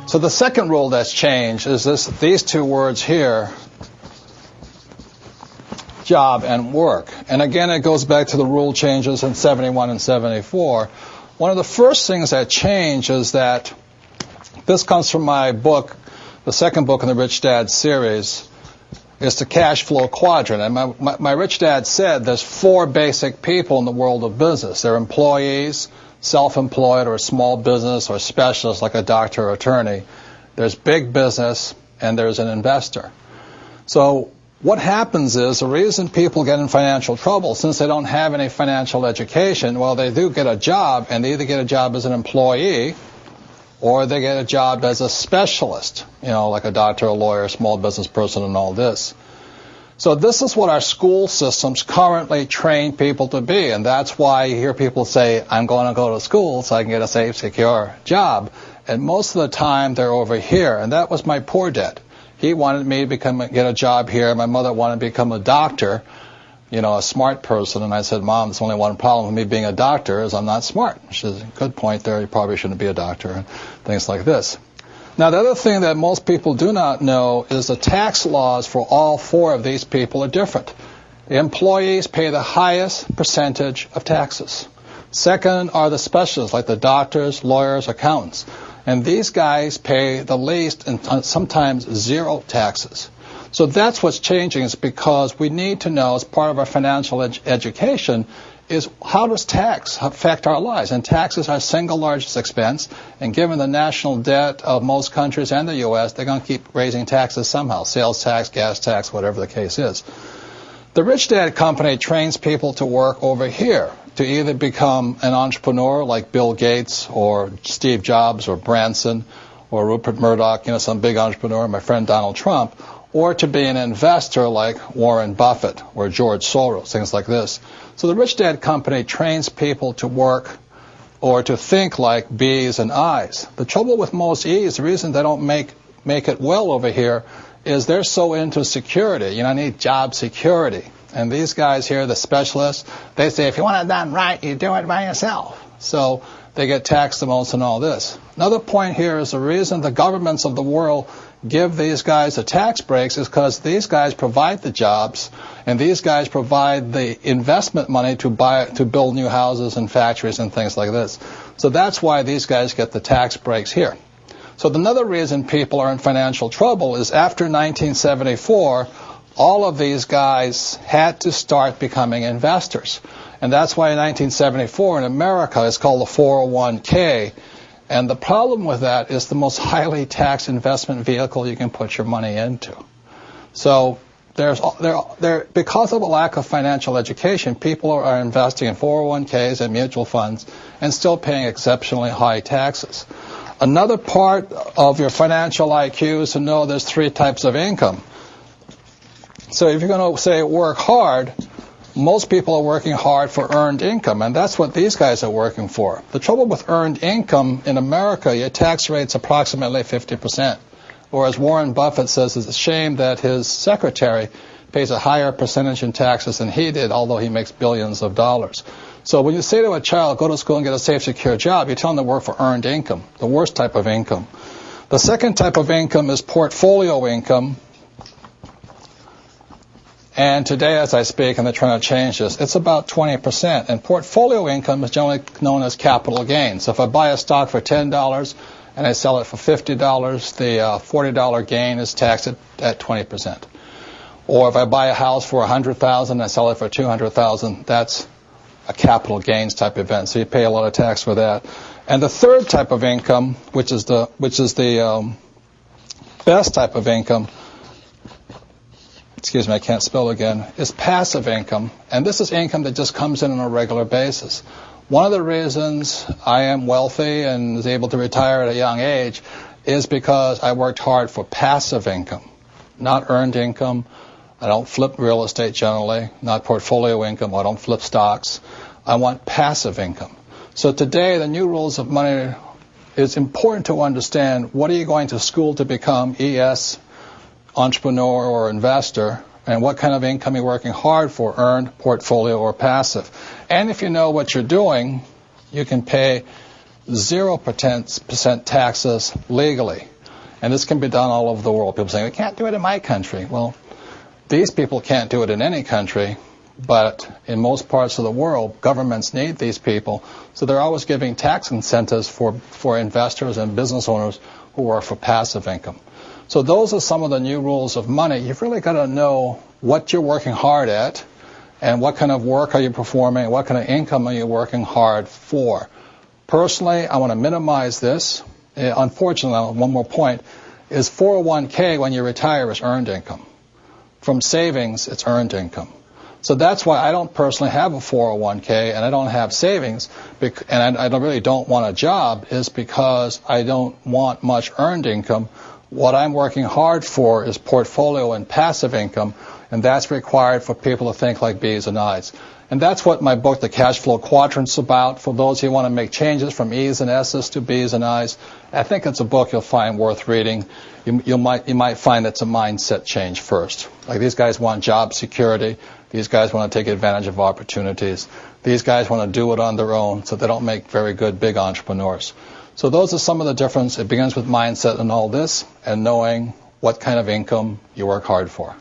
So the second rule that's changed is these two words here, job and work. And again, it goes back to the rule changes in 71 and 74. One of the first things that changed is that this comes from my book, the second book in the Rich Dad series, is the cash flow quadrant. And my Rich Dad said there's four basic people in the world of business. They're employees, self-employed or small business or specialists like a doctor or attorney. There's big business, and there's an investor. So what happens is the reason people get in financial trouble, since they don't have any financial education, well, they do get a job, and they either get a job as an employee or they get a job as a specialist, like a doctor, a lawyer, small business person, and all this. So this is what our school systems currently train people to be, and that's why you hear people say, I'm going to go to school so I can get a safe, secure job. And most of the time, they're over here, and that was my poor dad. He wanted me to get a job here. My mother wanted to become a doctor, a smart person, and I said, Mom, there's only one problem with me being a doctor is I'm not smart. She says, good point there, you probably shouldn't be a doctor, and things like this. Now, the other thing that most people do not know is the tax laws for all four of these people are different. The employees pay the highest percentage of taxes. Second are the specialists, like the doctors, lawyers, accountants. And these guys pay the least and sometimes zero taxes. So that's what's changing, is because we need to know, as part of our financial education, is how does tax affect our lives? And tax is our single largest expense, and given the national debt of most countries and the U.S., they're going to keep raising taxes somehow, sales tax, gas tax, whatever the case is. The Rich Dad Company trains people to work over here, to either become an entrepreneur like Bill Gates or Steve Jobs or Branson or Rupert Murdoch, some big entrepreneur, my friend Donald Trump, or to be an investor like Warren Buffett or George Soros, things like this. So the Rich Dad Company trains people to work or to think like B's and I's. The trouble with most E's, the reason they don't make it well over here, is they're so into security. I need job security. And these guys here, the specialists, they say, if you want it done right, you do it by yourself. So they get taxed the most and all this. Another point here is the reason the governments of the world give these guys the tax breaks is because these guys provide the jobs, and these guys provide the investment money to build new houses and factories and things like this. So that's why these guys get the tax breaks here. So another reason people are in financial trouble is after 1974, all of these guys had to start becoming investors. And that's why in 1974 in America it's called the 401k. And the problem with that is the most highly taxed investment vehicle you can put your money into. So because of a lack of financial education, people are investing in 401ks and mutual funds and still paying exceptionally high taxes. Another part of your financial IQ is to know there's three types of income. So if you're going to say work hard, most people are working hard for earned income, and that's what these guys are working for. The trouble with earned income in America, your tax rate's approximately 50%. Whereas Warren Buffett says it's a shame that his secretary pays a higher percentage in taxes than he did, although he makes billions of dollars. So when you say to a child, go to school and get a safe, secure job, you tell them to work for earned income, the worst type of income. The second type of income is portfolio income. And today, as I speak, and they're trying to change this, it's about 20%. And portfolio income is generally known as capital gains. So if I buy a stock for $10 and I sell it for $50, the $40 gain is taxed at 20%. Or if I buy a house for $100,000 and I sell it for $200,000, that's a capital gains type event. So you pay a lot of tax for that. And the third type of income, which is the best type of income, excuse me, I can't spell again, is passive income. And this is income that just comes in on a regular basis. One of the reasons I am wealthy and is able to retire at a young age is because I worked hard for passive income, not earned income. I don't flip real estate generally, not portfolio income. I don't flip stocks. I want passive income. So today, the new rules of money, it's important to understand what are you going to school to become, ES, entrepreneur or investor, and what kind of income you're working hard for, earned, portfolio, or passive. And if you know what you're doing, you can pay 0% taxes legally. And this can be done all over the world. People say, we can't do it in my country. Well, these people can't do it in any country, but in most parts of the world, governments need these people. So they're always giving tax incentives for investors and business owners who are for passive income. So those are some of the new rules of money. You've really got to know what you're working hard at and what kind of work are you performing, what kind of income are you working hard for. Personally, I want to minimize this. Unfortunately, one more point, is 401k when you retire is earned income. From savings, it's earned income. So that's why I don't personally have a 401k and I don't have savings, and I really don't want a job, is because I don't want much earned income. What I'm working hard for is portfolio and passive income, and that's required for people to think like B's and I's. And that's what my book, The Cash Flow Quadrant, is about. For those who want to make changes from E's and S's to B's and I's, I think it's a book you'll find worth reading. You might find it's a mindset change first. Like, these guys want job security. These guys want to take advantage of opportunities. These guys want to do it on their own, so they don't make very good big entrepreneurs. So those are some of the difference. It begins with mindset and all this, and knowing what kind of income you work hard for.